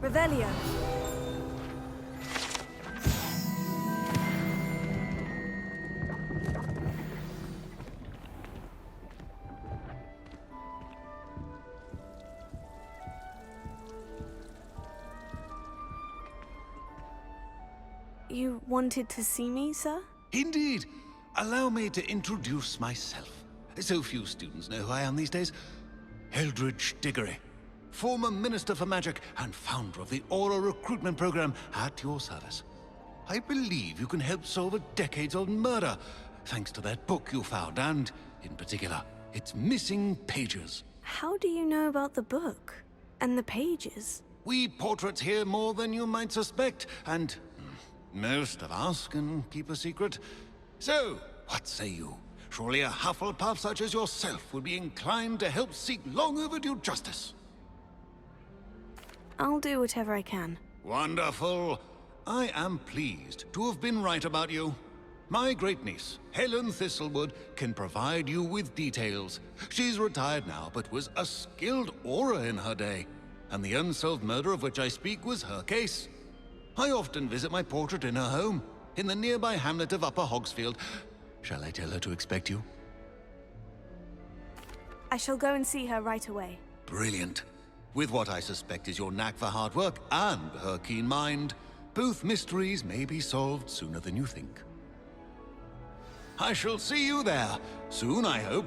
Revelio. You wanted to see me, sir? Indeed. Allow me to introduce myself. So few students know who I am these days. Eldridge Diggory, former Minister for Magic and founder of the Aura Recruitment Program, at your service. I believe you can help solve a decades-old murder, thanks to that book you found, and, in particular, its missing pages. How do you know about the book? And the pages? We portraits hear more than you might suspect, and most of us can keep a secret. So, what say you? Surely a Hufflepuff such as yourself would be inclined to help seek long overdue justice. I'll do whatever I can. Wonderful. I am pleased to have been right about you. My great-niece, Helen Thistlewood, can provide you with details. She's retired now, but was a skilled aura in her day. And the unsolved murder of which I speak was her case. I often visit my portrait in her home, in the nearby hamlet of Upper Hogsfield. Shall I tell her to expect you? I shall go and see her right away. Brilliant. With what I suspect is your knack for hard work and her keen mind, both mysteries may be solved sooner than you think. I shall see you there, soon I hope.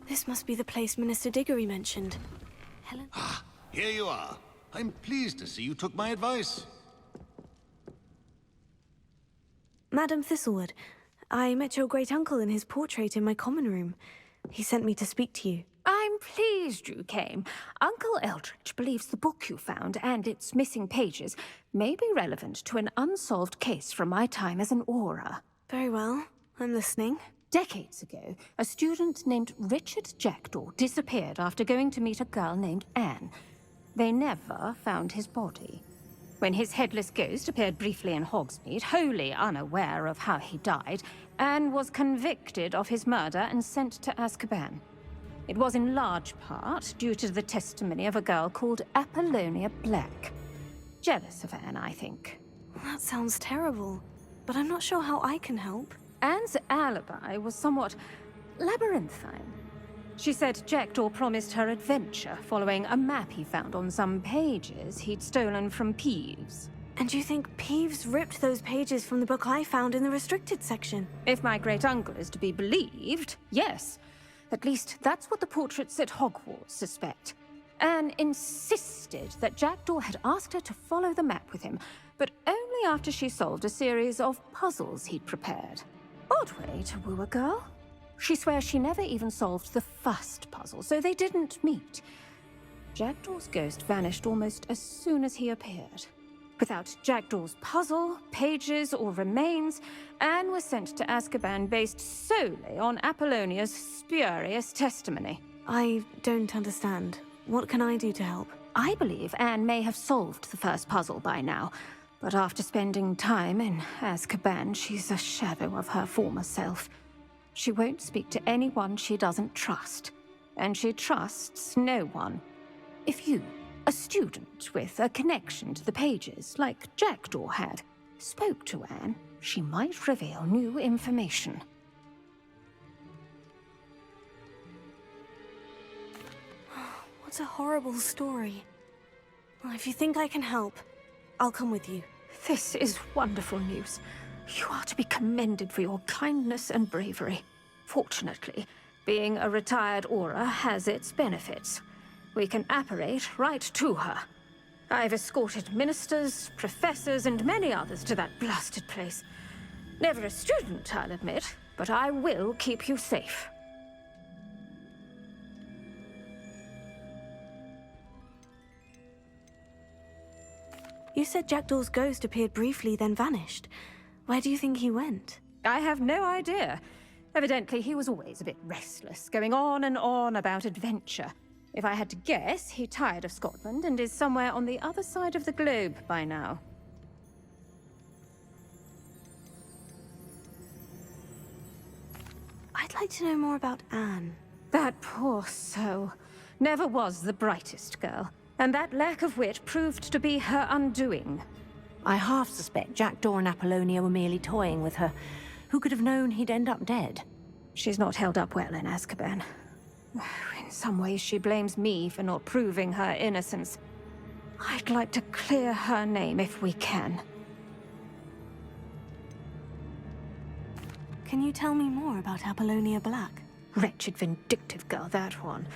This must be the place Minister Diggory mentioned. Helen? Here you are. I'm pleased to see you took my advice. Madam Thistlewood, I met your great-uncle in his portrait in my common room. He sent me to speak to you. I'm pleased you came. Uncle Eldridge believes the book you found and its missing pages may be relevant to an unsolved case from my time as an aura. Very well. I'm listening. Decades ago, a student named Richard Jackdaw disappeared after going to meet a girl named Anne. They never found his body. When his headless ghost appeared briefly in Hogsmeade, wholly unaware of how he died, Anne was convicted of his murder and sent to Azkaban. It was in large part due to the testimony of a girl called Apollonia Black. Jealous of Anne, I think. That sounds terrible, but I'm not sure how I can help. Anne's alibi was somewhat labyrinthine. She said Jackdaw promised her adventure following a map he found on some pages he'd stolen from Peeves. And you think Peeves ripped those pages from the book I found in the restricted section? If my great-uncle is to be believed, yes. At least that's what the portraits at Hogwarts suspect. Anne insisted that Jackdaw had asked her to follow the map with him, but only after she solved a series of puzzles he'd prepared. Odd way to woo a girl. She swears she never even solved the first puzzle, so they didn't meet. Jackdaw's ghost vanished almost as soon as he appeared. Without Jackdaw's puzzle, pages, or remains, Anne was sent to Azkaban based solely on Apollonia's spurious testimony. I don't understand. What can I do to help? I believe Anne may have solved the first puzzle by now, but after spending time in Azkaban, she's a shadow of her former self. She won't speak to anyone she doesn't trust, and she trusts no one. If you, a student with a connection to the pages, like Jackdaw had, spoke to Anne, she might reveal new information. What a horrible story. Well, if you think I can help, I'll come with you. This is wonderful news. You are to be commended for your kindness and bravery. Fortunately, being a retired aura has its benefits. We can apparate right to her. I've escorted ministers, professors, and many others to that blasted place. Never a student, I'll admit, but I will keep you safe. You said Jackdaw's ghost appeared briefly, then vanished. Where do you think he went? I have no idea. Evidently, he was always a bit restless, going on and on about adventure. If I had to guess, he tired of Scotland and is somewhere on the other side of the globe by now. I'd like to know more about Anne. That poor soul. Never was the brightest girl. And that lack of wit proved to be her undoing. I half suspect Jackdaw and Apollonia were merely toying with her. Who could have known he'd end up dead? She's not held up well in Azkaban. In some ways, she blames me for not proving her innocence. I'd like to clear her name if we can. Can you tell me more about Apollonia Black? Wretched, vindictive girl, that one.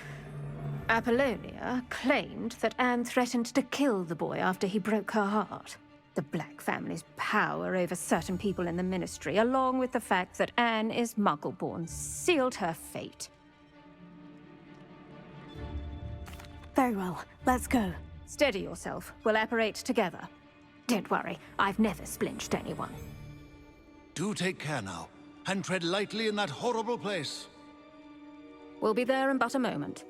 Apollonia claimed that Anne threatened to kill the boy after he broke her heart. The Black family's power over certain people in the Ministry, along with the fact that Anne is Muggle-born, sealed her fate. Very well. Let's go. Steady yourself. We'll apparate together. Don't worry, I've never splinched anyone. Do take care now, and tread lightly in that horrible place. We'll be there in but a moment.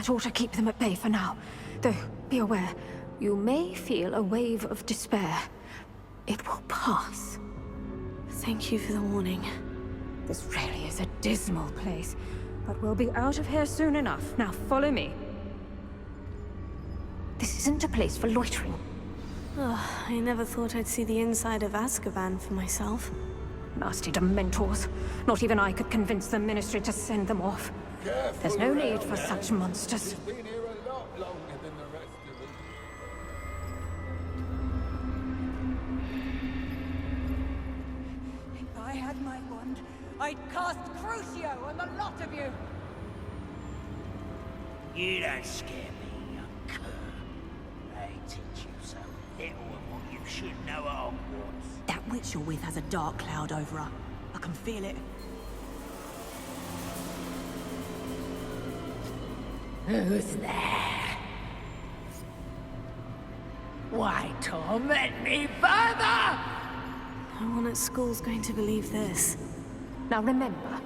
That ought to keep them at bay for now. Though, be aware, you may feel a wave of despair. It will pass. Thank you for the warning. This really is a dismal place, but we'll be out of here soon enough. Now follow me. This isn't a place for loitering. Oh, I never thought I'd see the inside of Azkaban for myself. Nasty Dementors. Not even I could convince the Ministry to send them off. There's no need for such monsters. He's been here a lot longer than the rest of us. If I had my wand, I'd cast Crucio on the lot of you! You don't scare me, young cur. They teach you so little of what you should know at Hogwarts. That witch you're with has a dark cloud over her. I can feel it. Who's there? Why torment me further? No one at school's going to believe this. Now remember,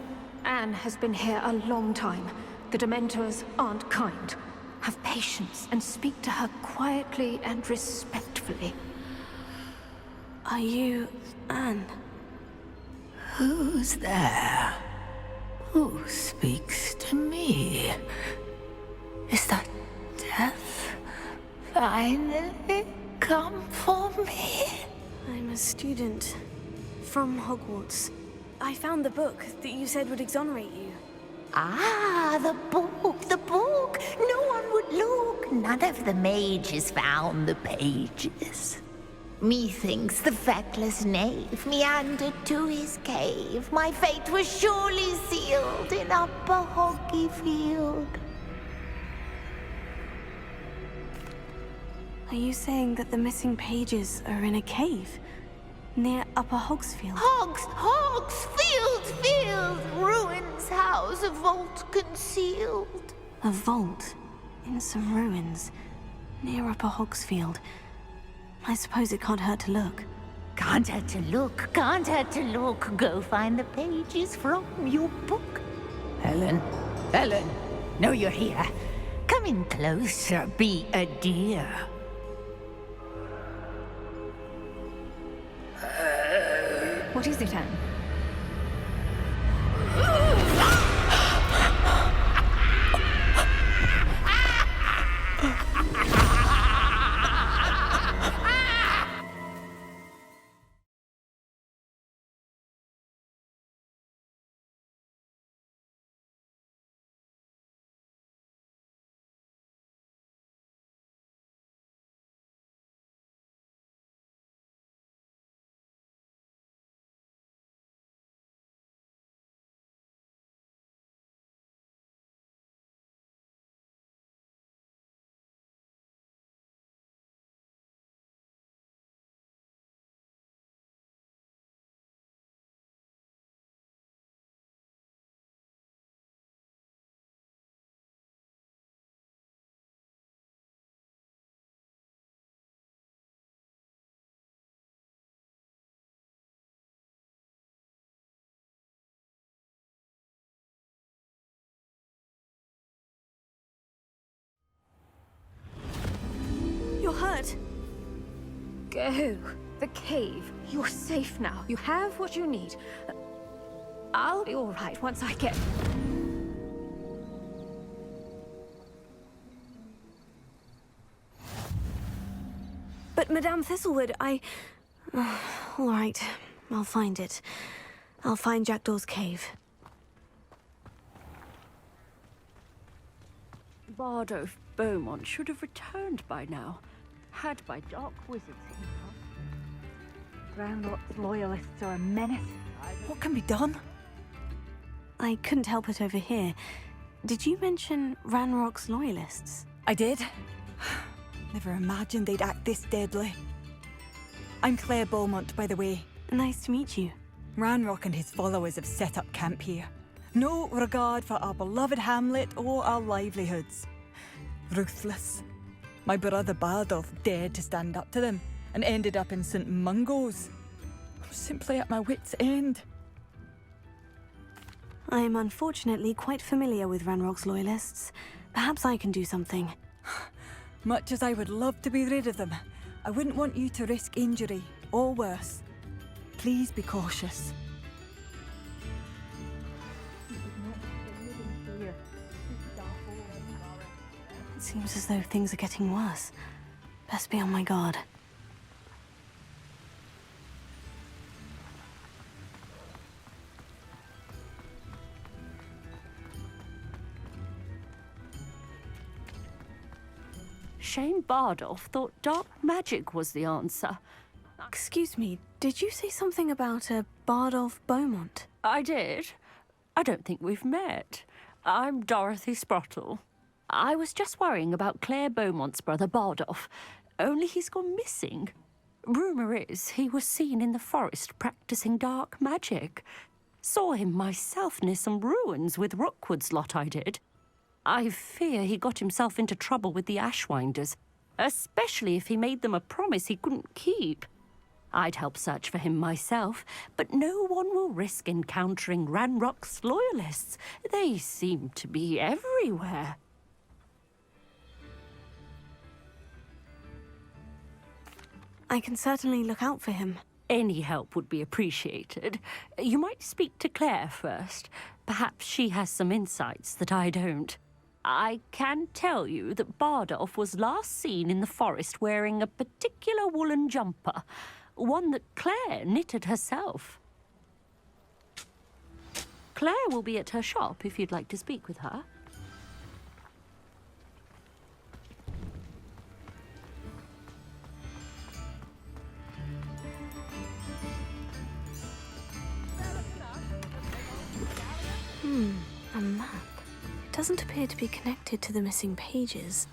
Anne has been here a long time. The Dementors aren't kind. Have patience and speak to her quietly and respectfully. Are you Anne? Who's there? Who speaks to me? Is that death finally come for me? I'm a student from Hogwarts. I found the book that you said would exonerate you. Ah, the book, the book. No one would look. None of the mages found the pages. Methinks the feckless knave meandered to his cave. My fate was surely sealed in Upper Hoggyfield. Are you saying that the missing pages are in a cave? Near Upper Hogsfield? Field. Ruins house, a vault concealed. A vault? In some ruins? Near Upper Hogsfield? I suppose it can't hurt to look. Can't hurt to look, can't hurt to look. Go find the pages from your book. Helen, know you're here. Come in closer, be a dear. What is it, Anne? You're hurt. Go. The cave. You're safe now. You have what you need. I'll be all right once I get... But Madame Thistlewood, all right, I'll find it. I'll find Jackdaw's cave. Bardo Beaumont should have returned by now, had by dark wizards he Gringotts loyalists are a menace. What can be done? I couldn't help it over here. Did you mention Ranrock's loyalists? I did. Never imagined they'd act this deadly. I'm Claire Beaumont, by the way. Nice to meet you. Ranrock and his followers have set up camp here. No regard for our beloved hamlet or our livelihoods. Ruthless. My brother Bardolph dared to stand up to them and ended up in St. Mungo's. I'm simply at my wit's end. I am unfortunately quite familiar with Ranrock's loyalists. Perhaps I can do something. Much as I would love to be rid of them, I wouldn't want you to risk injury, or worse. Please be cautious. It seems as though things are getting worse. Best be on my guard. Shane Bardolph thought dark magic was the answer. Excuse me, did you say something about a Bardolph Beaumont? I did. I don't think we've met. I'm Dorothy Sprottle. I was just worrying about Claire Beaumont's brother Bardolph, only he's gone missing. Rumour is he was seen in the forest practicing dark magic. Saw him myself near some ruins with Rookwood's lot I did. I fear he got himself into trouble with the Ashwinders, especially if he made them a promise he couldn't keep. I'd help search for him myself, but no one will risk encountering Ranrock's loyalists. They seem to be everywhere. I can certainly look out for him. Any help would be appreciated. You might speak to Claire first. Perhaps she has some insights that I don't. I can tell you that Bardolph was last seen in the forest wearing a particular woolen jumper, one that Claire knitted herself. Claire will be at her shop if you'd like to speak with her. A map. It doesn't appear to be connected to the missing pages.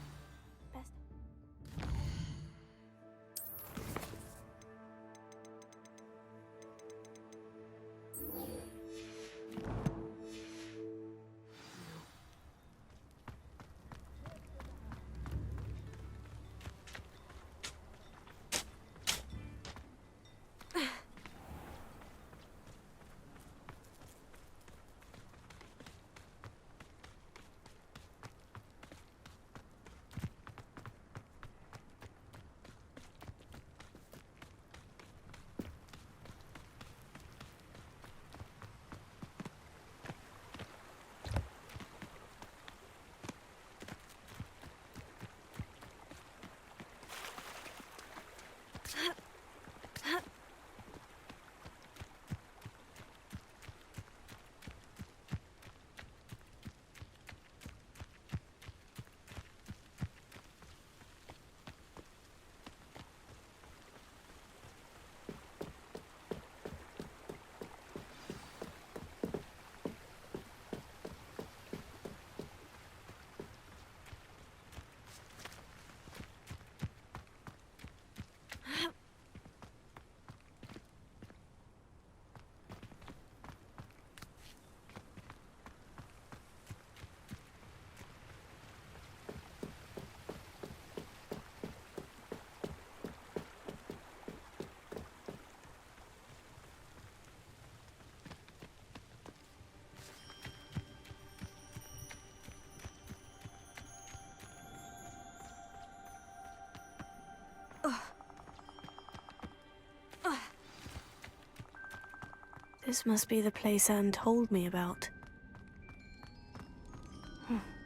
This must be the place Anne told me about.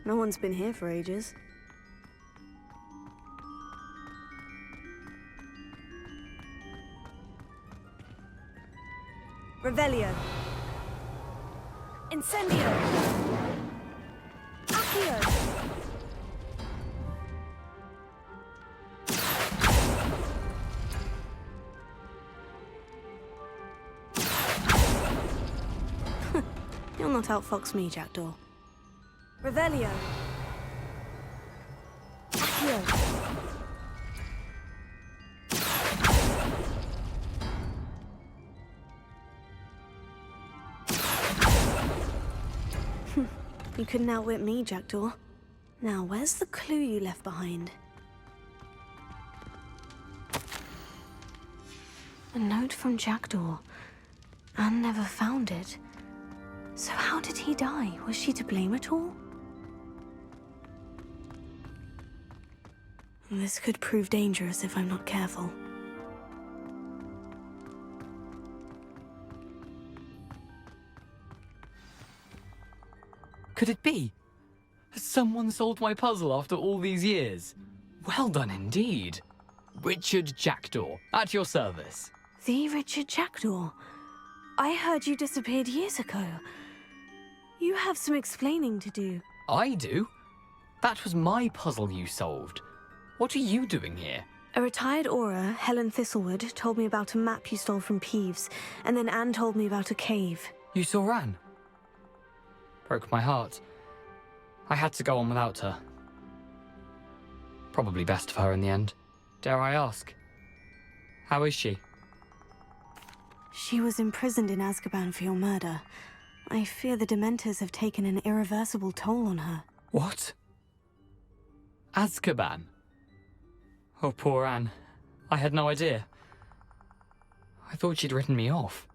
No one's been here for ages. Revelio. Incendio! Accio! You'll not outfox me, Jackdaw. Revelio. Accio! You couldn't outwit me, Jackdaw. Now, where's the clue you left behind? A note from Jackdaw. Anne never found it. So how did he die? Was she to blame at all? This could prove dangerous if I'm not careful. Could it be? Has someone solved my puzzle after all these years? Well done indeed. Richard Jackdaw, at your service. The Richard Jackdaw? I heard you disappeared years ago. You have some explaining to do. I do? That was my puzzle you solved. What are you doing here? A retired aura, Helen Thistlewood, told me about a map you stole from Peeves, and then Anne told me about a cave. You saw Anne? Broke my heart. I had to go on without her. Probably best for her in the end. Dare I ask? How is she? She was imprisoned in Azkaban for your murder. I fear the Dementors have taken an irreversible toll on her. What? Azkaban? Oh, poor Anne. I had no idea. I thought she'd written me off.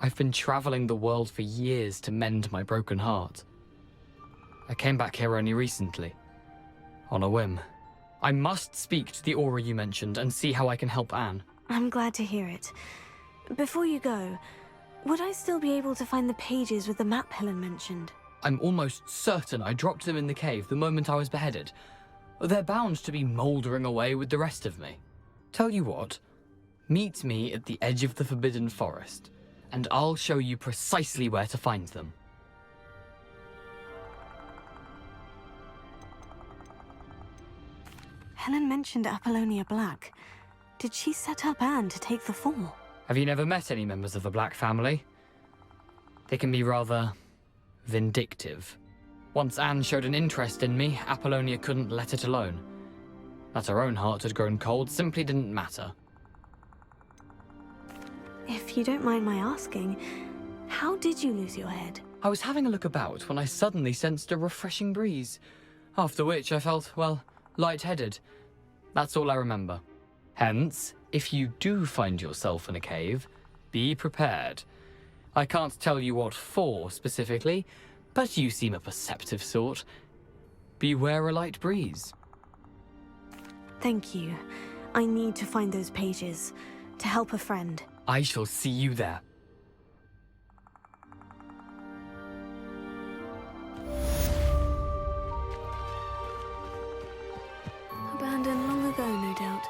I've been traveling the world for years to mend my broken heart. I came back here only recently. On a whim. I must speak to the aura you mentioned and see how I can help Anne. I'm glad to hear it. Before you go, would I still be able to find the pages with the map Helen mentioned? I'm almost certain I dropped them in the cave the moment I was beheaded. They're bound to be mouldering away with the rest of me. Tell you what, meet me at the edge of the Forbidden Forest, and I'll show you precisely where to find them. Helen mentioned Apollonia Black. Did she set up Anne to take the fall? Have you never met any members of the Black family? They can be rather vindictive. Once Anne showed an interest in me, Apollonia couldn't let it alone. That her own heart had grown cold simply didn't matter. If you don't mind my asking, how did you lose your head? I was having a look about when I suddenly sensed a refreshing breeze, after which I felt, well, lightheaded. That's all I remember. Hence, if you do find yourself in a cave, be prepared. I can't tell you what for specifically, but you seem a perceptive sort. Beware a light breeze. Thank you. I need to find those pages to help a friend. I shall see you there. Abandoned long ago, no doubt.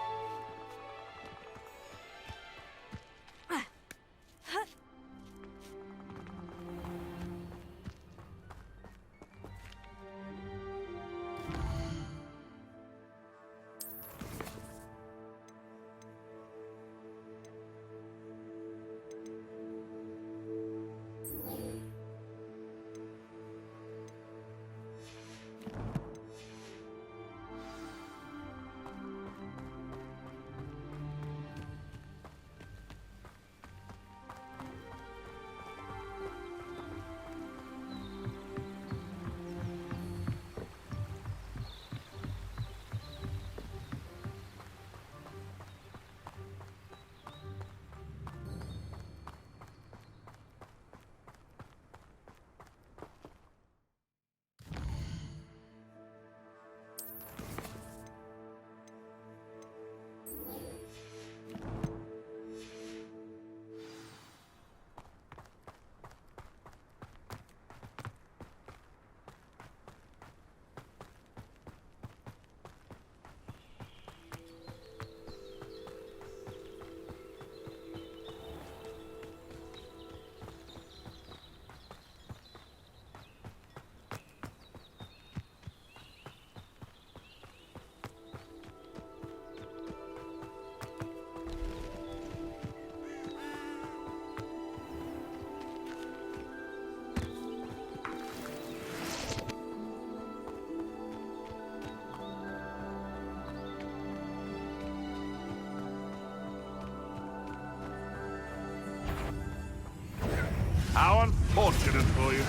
How unfortunate for you.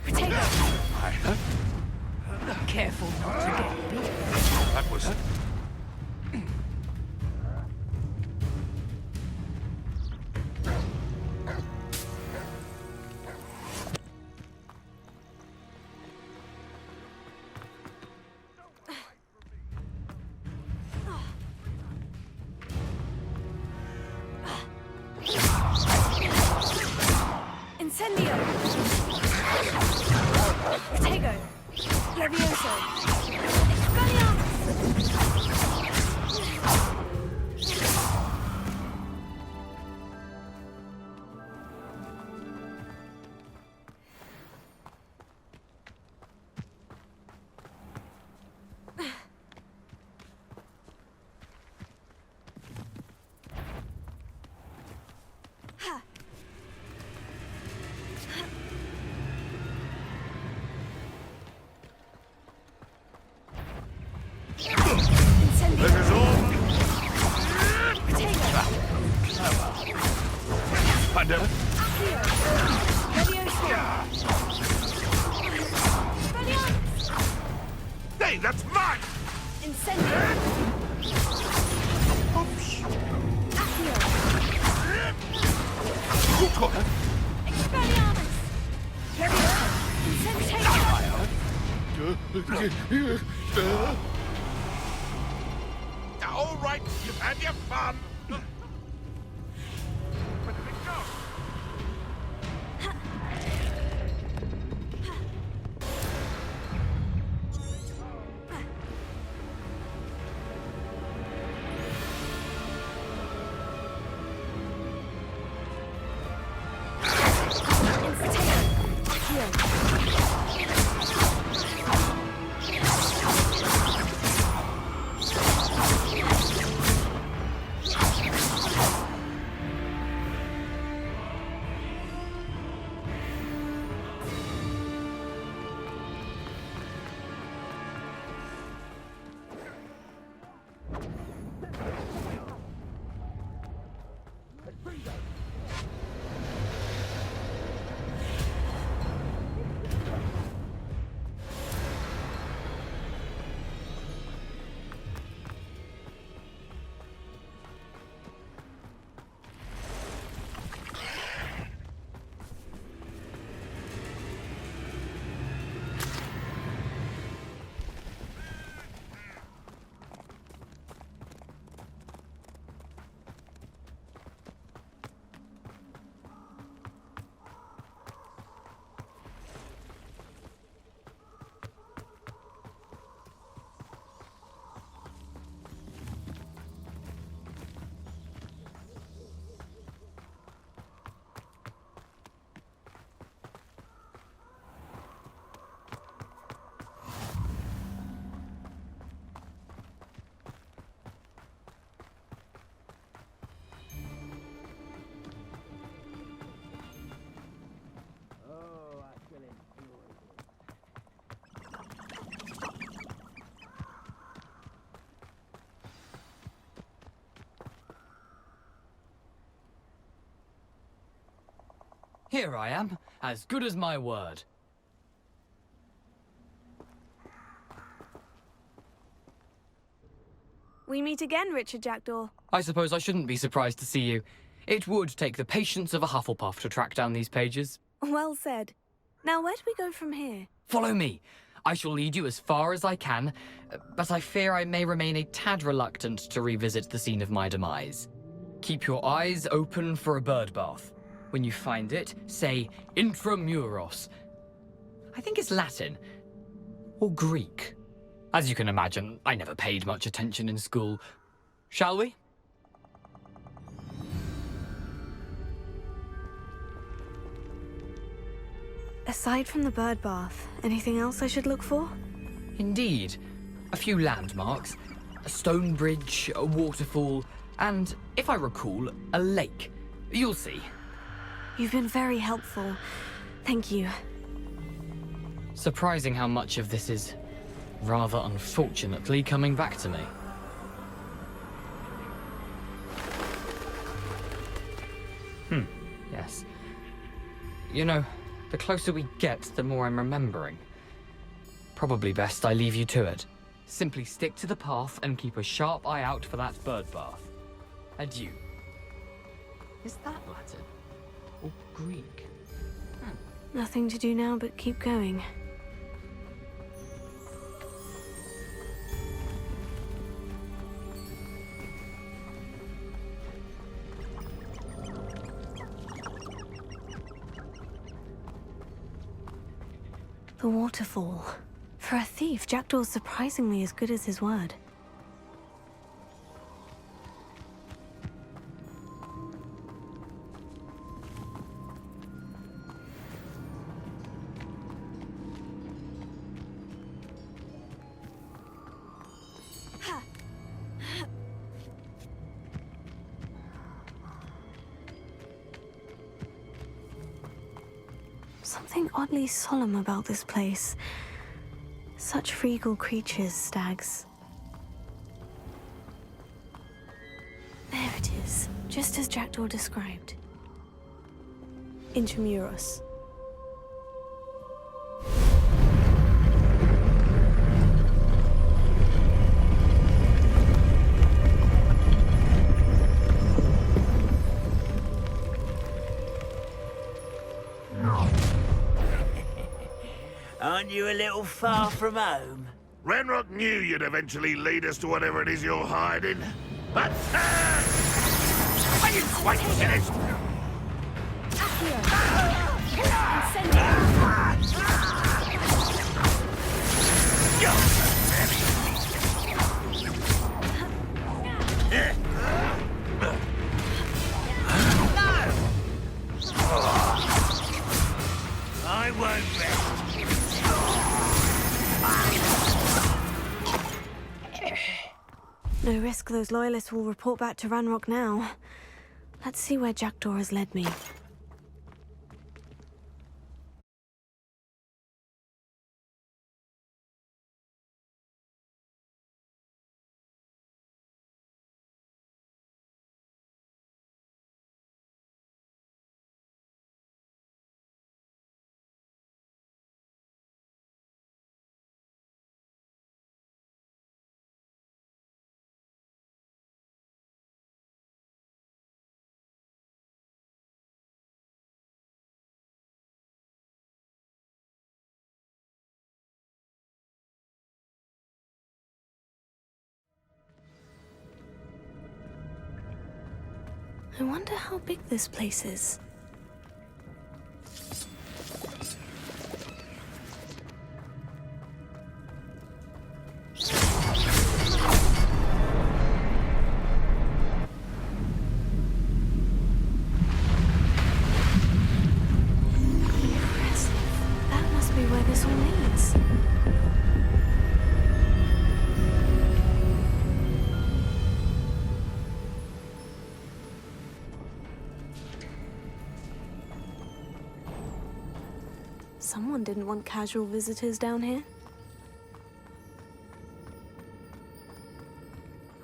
Take it. Careful not to get bit. That was... Incendio! Tego! Levioso! Expelliarmus! This is all. Thunder. Hey, that's mine! Incendio! Accio! Who took her? Expelliarmus! Incendio! All right, you've had your fun. Where did it go? Here I am, as good as my word. We meet again, Richard Jackdaw. I suppose I shouldn't be surprised to see you. It would take the patience of a Hufflepuff to track down these pages. Well said. Now, where do we go from here? Follow me. I shall lead you as far as I can, but I fear I may remain a tad reluctant to revisit the scene of my demise. Keep your eyes open for a birdbath. When you find it, say intramuros. I think it's Latin. Or Greek. As you can imagine, I never paid much attention in school. Shall we? Aside from the bird bath, anything else I should look for? Indeed. A few landmarks. A stone bridge, a waterfall, and, if I recall, a lake. You'll see. You've been very helpful. Thank you. Surprising how much of this is, rather unfortunately, coming back to me. Yes. You know, the closer we get, the more I'm remembering. Probably best I leave you to it. Simply stick to the path and keep a sharp eye out for that bird bath. Adieu. Is that Latin? Or Greek? Nothing to do now but keep going. The waterfall. For a thief, Jackdaw's surprisingly as good as his word. Something oddly solemn about this place. Such regal creatures, stags. There it is, just as Jackdaw described. Intramuros. Aren't you a little far from home? Ranrock knew you'd eventually lead us to whatever it is you're hiding. But are you quite finished? I won't rest. No risk those loyalists will report back to Ranrock now. Let's see where Jackdaw has led me. I wonder how big this place is. Impressive. That must be where this all leads. Someone didn't want casual visitors down here.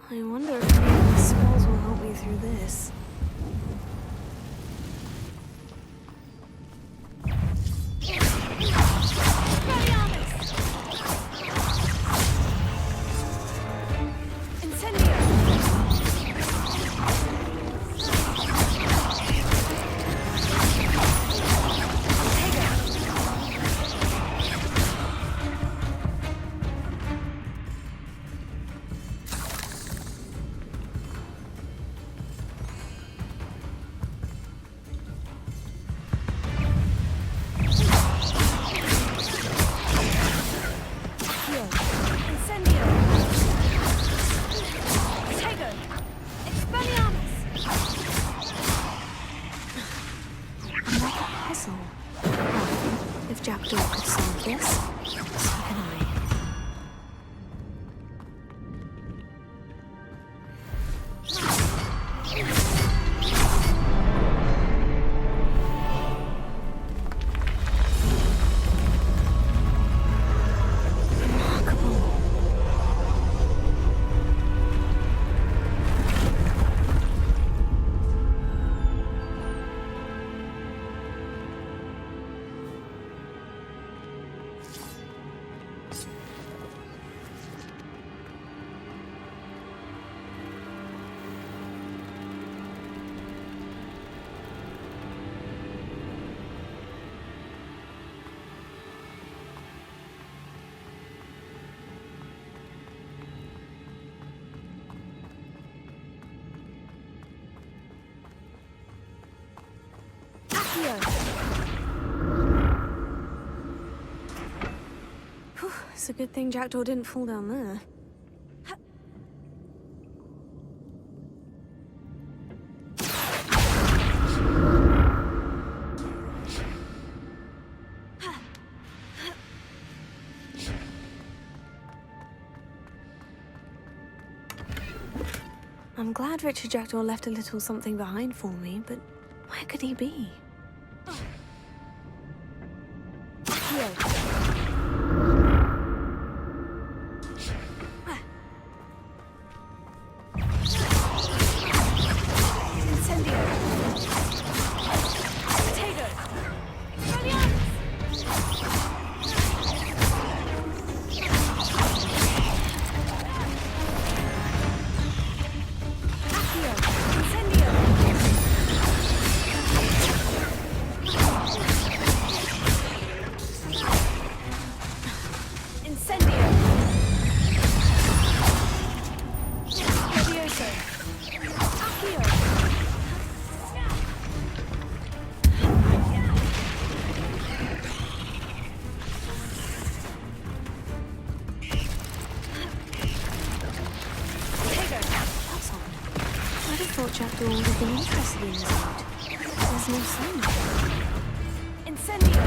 I wonder if any of the spells will help me through this. It's a good thing Jackdaw didn't fall down there. I'm glad Richard Jackdaw left a little something behind for me, but where could he be? Jackdaw would have been interested in this route. There's no sign of it. Incendio!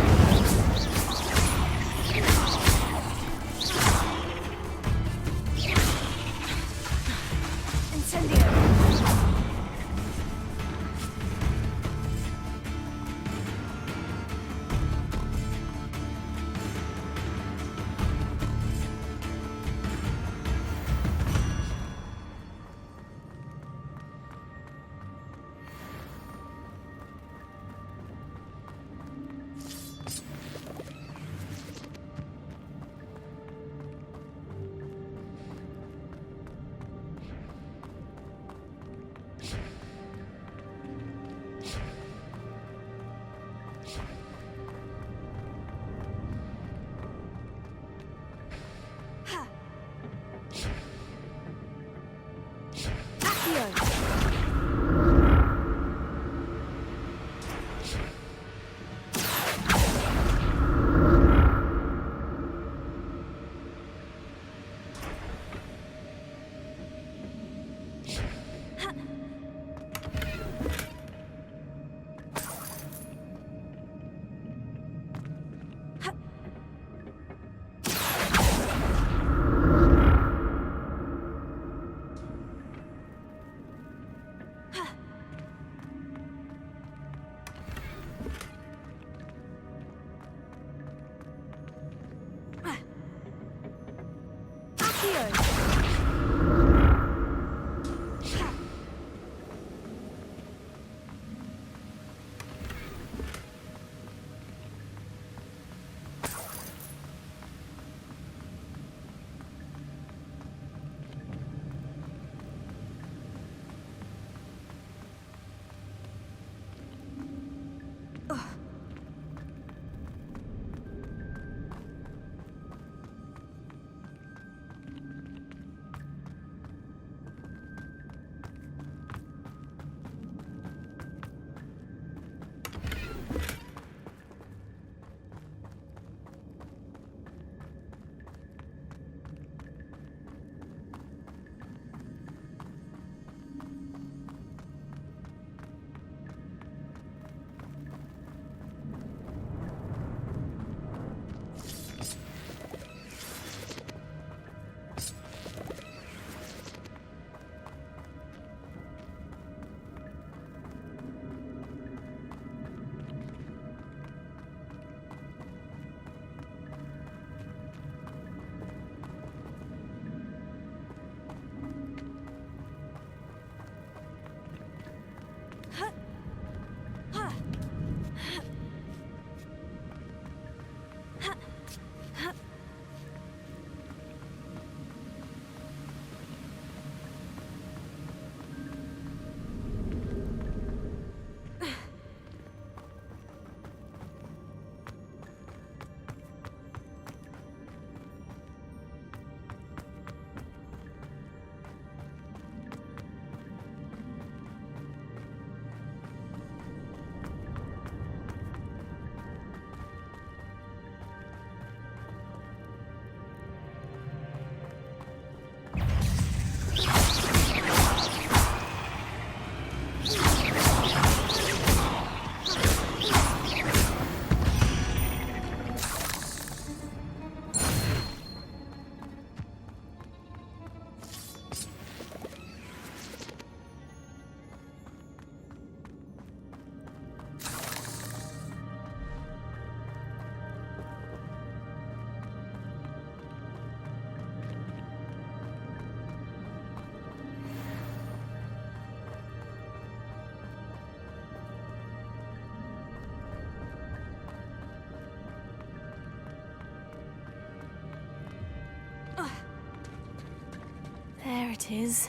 There it is.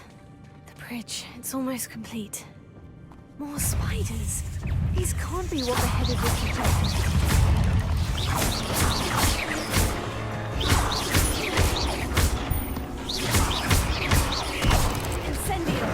The bridge. It's almost complete. More spiders. These can't be what the headed was Incendio!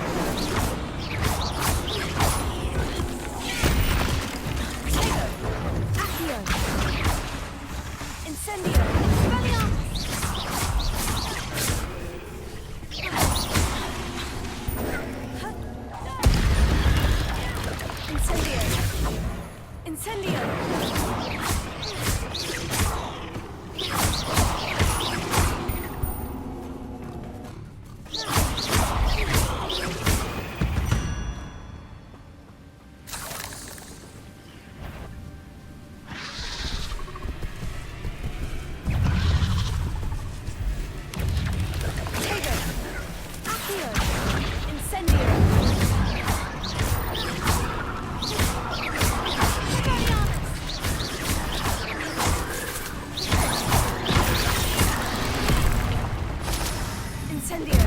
Potato! Accio! Incendio! Expelliarmus! Incendio!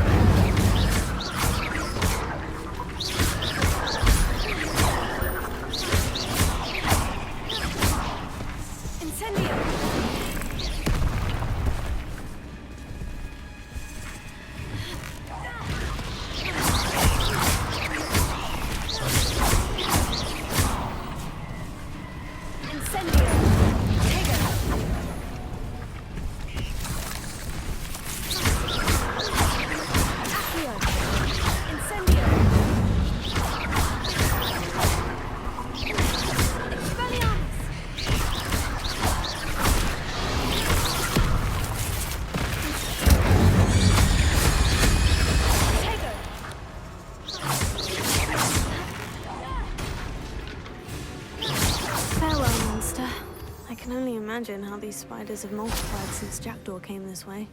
Incendio! Potato! Accio! Incendio! Imagine how these spiders have multiplied since Jackdaw came this way.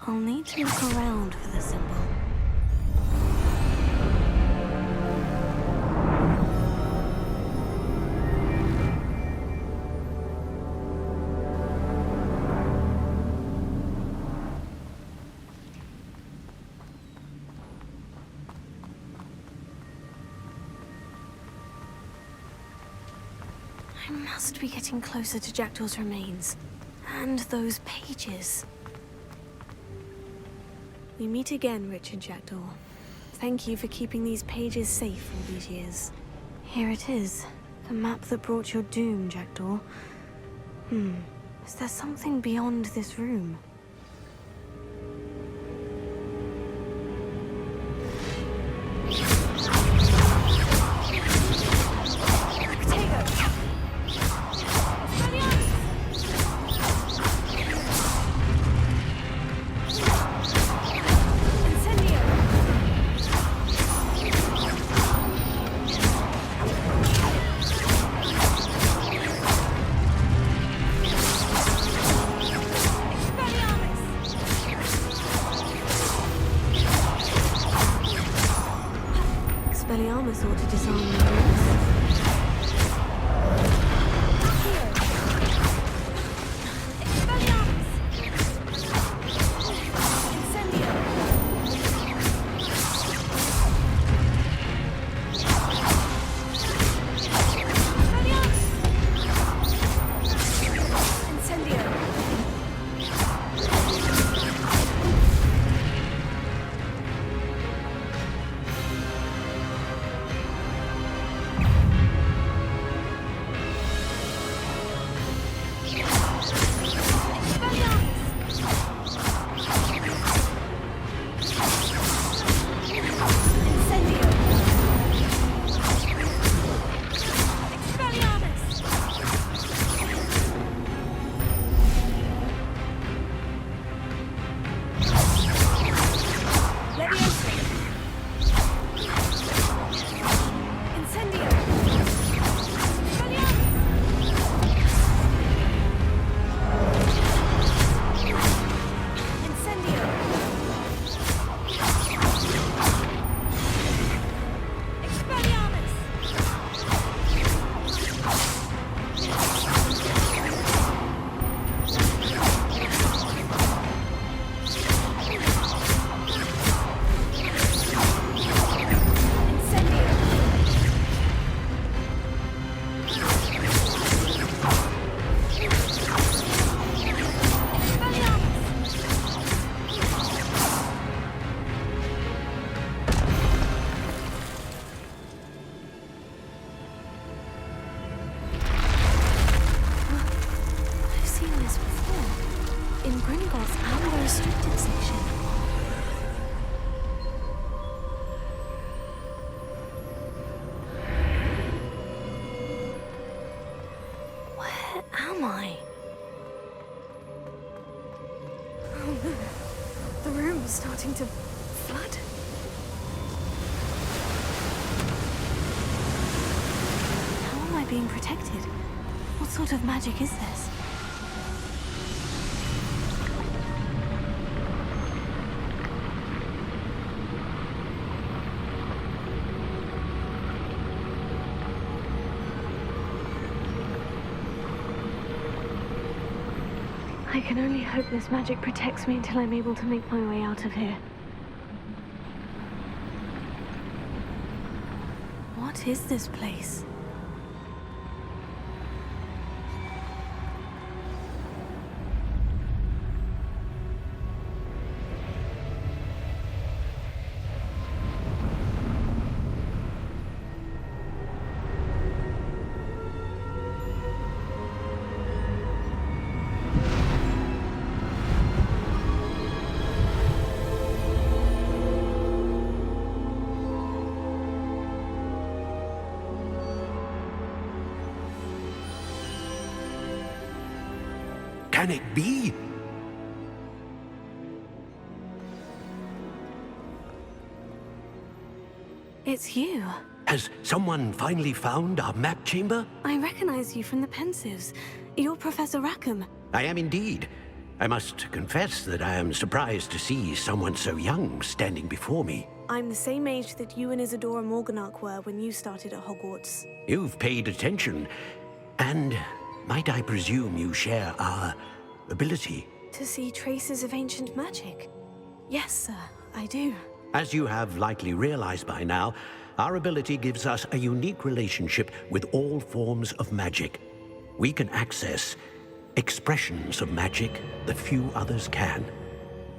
I'll need to look around for the symbol. I must be getting closer to Jackdaw's remains. And those pages. We meet again, Richard Jackdaw. Thank you for keeping these pages safe all these years. Here it is. The map that brought your doom, Jackdaw. Is there something beyond this room? Expelliarmus! gringotts and the restricted section. Where am I? Oh no. The room is starting to flood. How am I being protected? What sort of magic is this? I can only hope this magic protects me until I'm able to make my way out of here. What is this place? Can it be? It's you. Has someone finally found our map chamber? I recognize you from the Pensives. You're Professor Rackham. I am indeed. I must confess that I am surprised to see someone so young standing before me. I'm the same age that you and Isadora Morganach were when you started at Hogwarts. You've paid attention, and might I presume you share our ability? To see traces of ancient magic? Yes, sir, I do. As you have likely realized by now, our ability gives us a unique relationship with all forms of magic. We can access expressions of magic that few others can.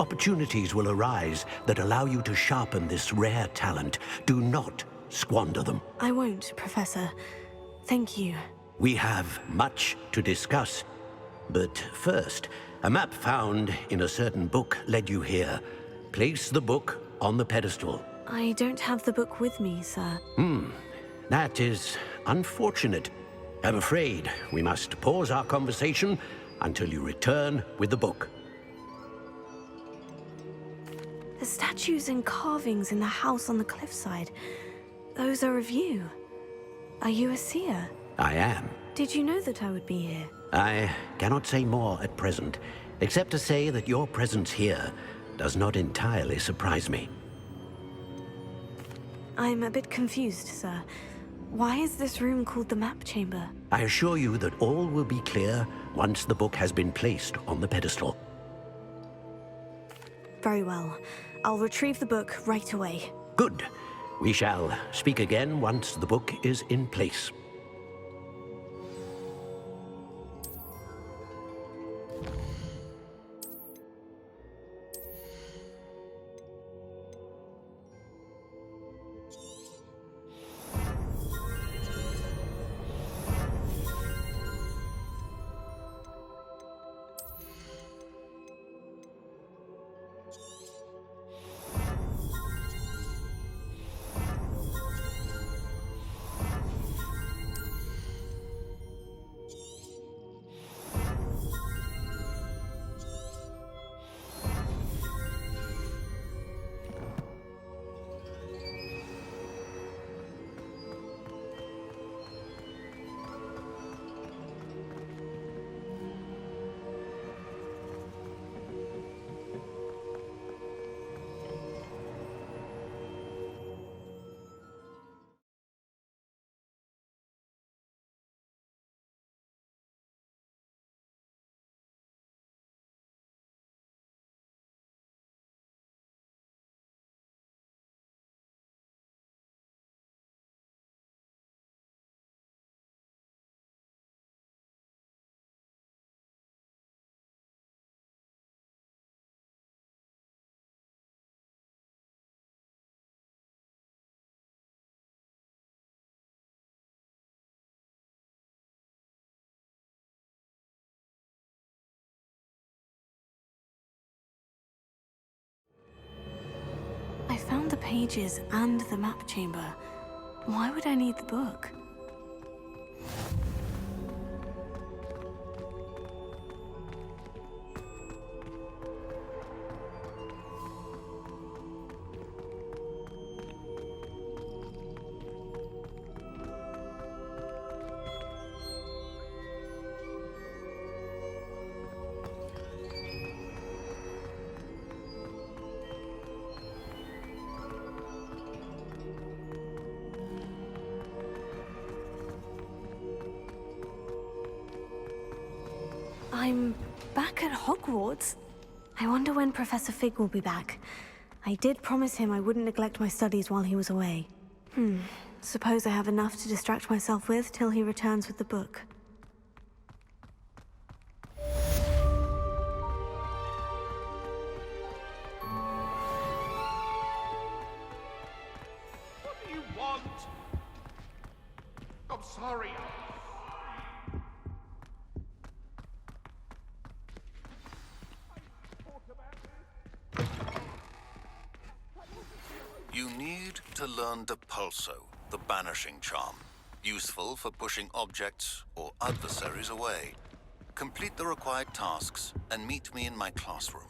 Opportunities will arise that allow you to sharpen this rare talent. Do not squander them. I won't, Professor. Thank you. We have much to discuss. But first, a map found in a certain book led you here. Place the book on the pedestal. I don't have the book with me, sir. That is unfortunate. I'm afraid we must pause our conversation until you return with the book. The statues and carvings in the house on the cliffside, those are of you. Are you a seer? I am. Did you know that I would be here? I cannot say more at present, except to say that your presence here does not entirely surprise me. I'm a bit confused, sir. Why is this room called the map chamber? I assure you that all will be clear once the book has been placed on the pedestal. Very well. I'll retrieve the book right away. Good. We shall speak again once the book is in place. found the pages and the map chamber. Why would I need the book? I'm back at Hogwarts. I wonder when Professor Fig will be back. I did promise him I wouldn't neglect my studies while he was away. Suppose I have enough to distract myself with till he returns with the book. What do you want? I'm sorry. You need to learn Depulso, the banishing charm. Useful for pushing objects or adversaries away. Complete the required tasks and meet me in my classroom.